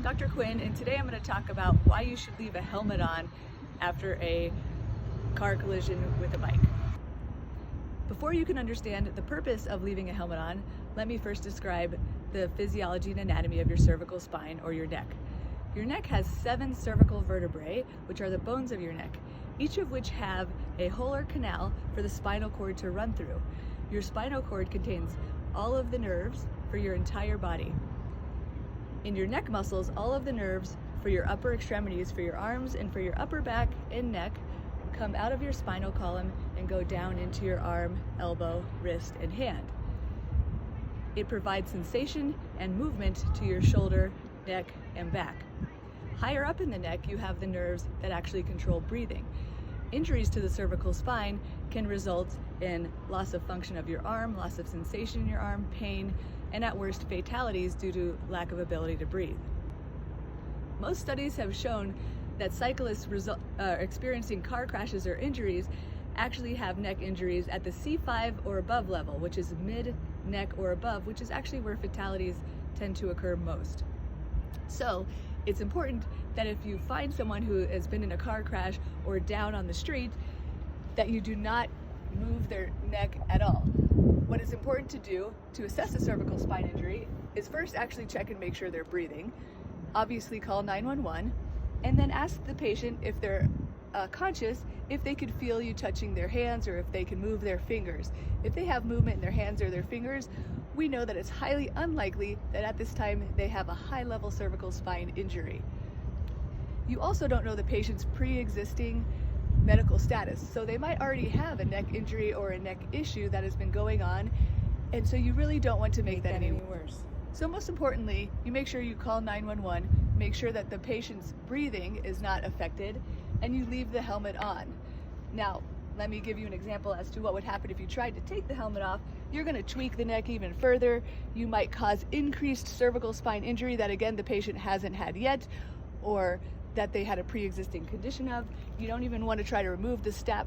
I'm Dr. Quinn, and today I'm going to talk about why you should leave a helmet on after a car collision with a bike. Before you can understand the purpose of leaving a helmet on, let me first describe the physiology and anatomy of your cervical spine or your neck. Your neck has 7 cervical vertebrae, which are the bones of your neck, each of which have a hole or canal for the spinal cord to run through. Your spinal cord contains all of the nerves for your entire body. In your neck muscles, all of the nerves for your upper extremities, for your arms and for your upper back and neck, come out of your spinal column and go down into your arm, elbow, wrist, and hand. It provides sensation and movement to your shoulder, neck, and back. Higher up in the neck, you have the nerves that actually control breathing. Injuries to the cervical spine can result in loss of function of your arm, loss of sensation in your arm, pain, and at worst, fatalities due to lack of ability to breathe. Most studies have shown that cyclists experiencing car crashes or injuries actually have neck injuries at the C5 or above level, which is mid-neck or above, which is actually where fatalities tend to occur most. So it's important that if you find someone who has been in a car crash or down on the street, that you do not move their neck at all. What is important to do to assess a cervical spine injury is first actually check and make sure they're breathing, obviously call 911, and then ask the patient if they're conscious, if they could feel you touching their hands or if they can move their fingers. If they have movement in their hands or their fingers, we know that it's highly unlikely that at this time they have a high-level cervical spine injury. You also don't know the patient's pre-existing medical status, so they might already have a neck injury or a neck issue that has been going on, and so you really don't want to make that any worse. So most importantly, you make sure you call 911, make sure that the patient's breathing is not affected, and you leave the helmet on. Now, let me give you an example as to what would happen if you tried to take the helmet off. You're going to tweak the neck even further. You might cause increased cervical spine injury that, again, the patient hasn't had yet, or that they had a pre-existing condition of. You don't even want to try to remove the strap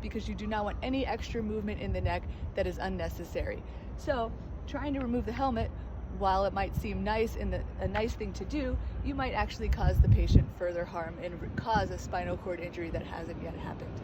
because you do not want any extra movement in the neck that is unnecessary. So trying to remove the helmet, while it might seem nice and a nice thing to do, you might actually cause the patient further harm and cause a spinal cord injury that hasn't yet happened.